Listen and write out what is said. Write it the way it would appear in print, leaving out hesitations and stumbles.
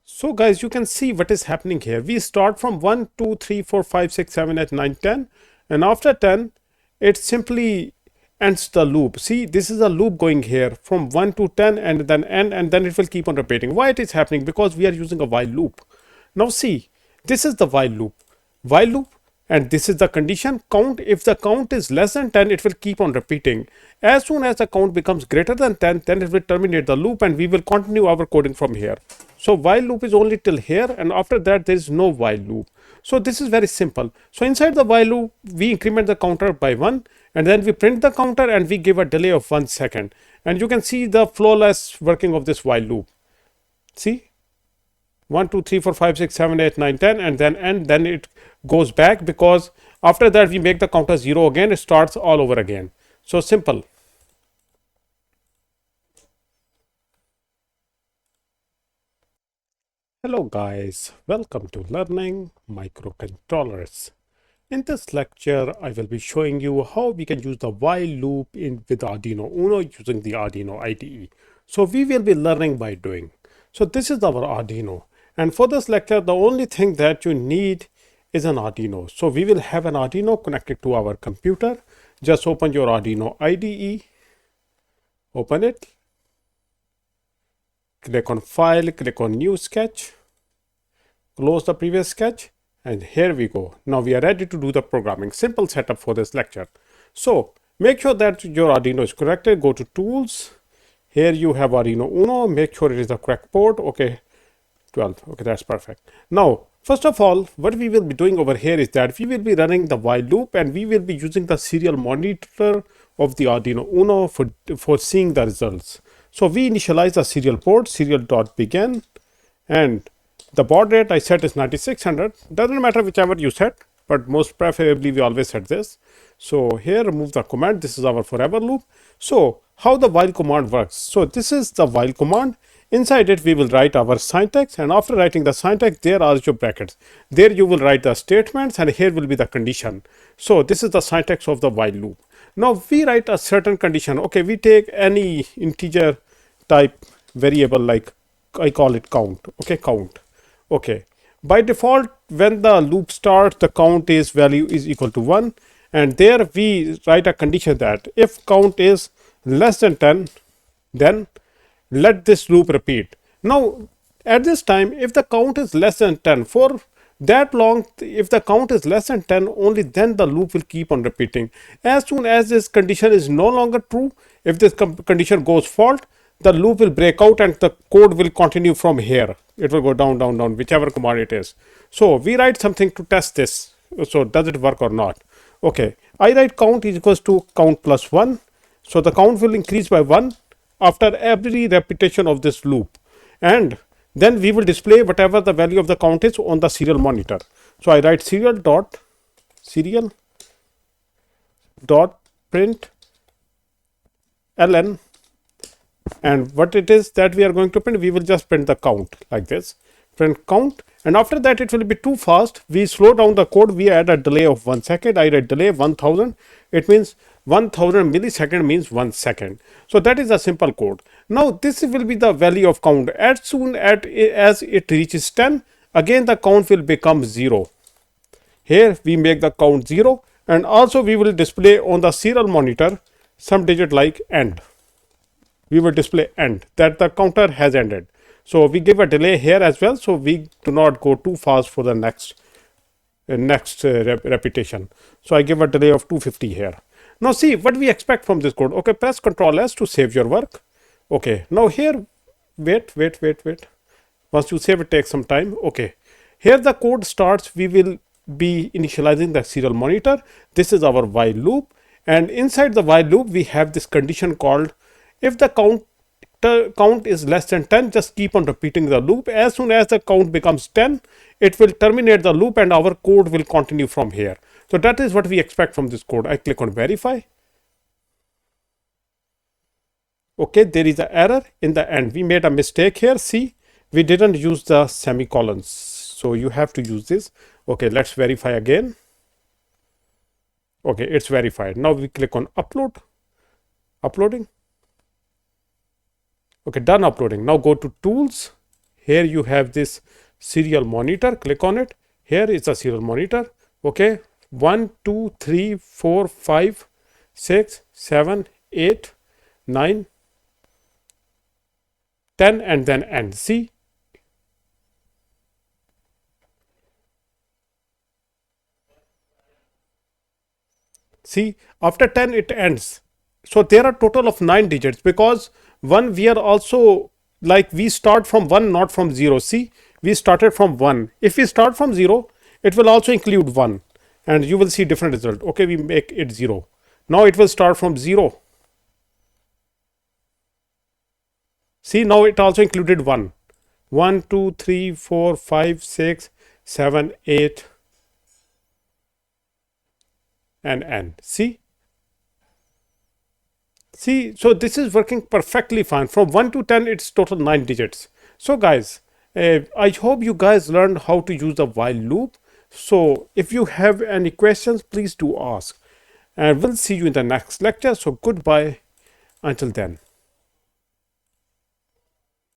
So guys, you can see what is happening here. We start from 1, 2, 3, 4, 5, 6, 7, 8, 9, 10, and after 10, it simply ends the loop. See, this is a loop going here from 1 to 10 and then end, and then it will keep on repeating. Why it is happening? Because we are using a while loop. Now see, this is the while loop. While loop, and this is the condition count. If the count is less than 10, it will keep on repeating. As soon as the count becomes greater than 10, then it will terminate the loop and we will continue our coding from here. So while loop is only till here, and after that there is no while loop. So this is very simple. So inside the while loop, we increment the counter by 1, and then we print the counter and we give a delay of 1 second. And you can see the flawless working of this while loop. See, 1, 2, 3, 4, 5, 6, 7, 8, 9, 10, and then end. Then it goes back, because after that we make the counter 0 again. It starts all over again. So simple. Hello guys, welcome to learning microcontrollers. In this lecture, I will be showing you how we can use the while loop with Arduino Uno using the Arduino IDE. So we will be learning by doing. So this is our Arduino. And for this lecture, the only thing that you need is an Arduino. So we will have an Arduino connected to our computer. Just open your Arduino IDE, open it, click on File, click on New Sketch, close the previous sketch, and here we go. Now we are ready to do the programming. Simple setup for this lecture. So make sure that your Arduino is connected. Go to Tools. Here you have Arduino Uno. Make sure it is the correct port. Okay, 12. Okay, that's perfect. Now, first of all, what we will be doing over here is that we will be running the while loop, and we will be using the serial monitor of the Arduino Uno for seeing the results. So we initialize the serial port, serial.begin, and the baud rate I set is 9600. Doesn't matter whichever you set, but most preferably we always set this. So here remove the command. This is our forever loop. So how the while command works. So this is the while command. Inside it we will write our syntax, and after writing the syntax, there are your brackets. There you will write the statements, and here will be the condition. So this is the syntax of the while loop. Now we write a certain condition. Okay, we take any integer type variable, like I call it count. Okay, count. Okay, by default, when the loop starts, the count is value is equal to 1, and there we write a condition that if count is less than 10, then let this loop repeat. Now at this time, if the count is less than 10 for that long, if the count is less than 10, only then the loop will keep on repeating. As soon as this condition is no longer true, if this condition goes false, the loop will break out and the code will continue from here. It will go down, down, down, whichever command it is. So we write something to test this. So does it work or not? Okay, I write count is equals to count plus 1. So the count will increase by 1 after every repetition of this loop. And then we will display whatever the value of the count is on the serial monitor. So I write serial dot print ln, and what it is that we are going to print, we will just print the count like this, print count, and after that it will be too fast. We slow down the code, we add a delay of 1 second. I write delay 1000. It means 1000 millisecond means 1 second. So that is a simple code. Now this will be the value of count. As soon as it reaches 10, again the count will become 0. Here we make the count 0, and also we will display on the serial monitor some digit like end. We will display end, that the counter has ended. So we give a delay here as well, so we do not go too fast for the next repetition. So I give a delay of 250 here. Now see what we expect from this code. Okay, press Ctrl S to save your work. Okay, now here wait. Once you save, it takes some time. Okay, here the code starts. We will be initializing the serial monitor. This is our while loop, and inside the while loop we have this condition called if the count is less than 10, just keep on repeating the loop. As soon as the count becomes 10, it will terminate the loop and our code will continue from here. So that is what we expect from this code. I click on verify. Okay, there is an error in the end. We made a mistake here. See, we didn't use the semicolons. So you have to use this. Okay, let's verify again. Okay, it's verified. Now we click on upload. Uploading. Okay, done uploading. Now go to tools. Here you have this serial monitor. Click on it. Here is a serial monitor. Okay, 1 2 3 4 5 6 7 8 9 10 and then end. See, after 10 it ends. So there are total of 9 digits, because one we are also, like, we start from 1, not from 0. See, we started from 1. If we start from 0, it will also include 1, and you will see different result. Okay, we make it 0. Now it will start from 0. See, now it also included 1. 1 2 3 4 5 6 7 8 and n. See, so this is working perfectly fine. From 1 to 10, it's total 9 digits. So guys, I hope you guys learned how to use the while loop. So if you have any questions, please do ask, and we'll see you in the next lecture. So goodbye until then.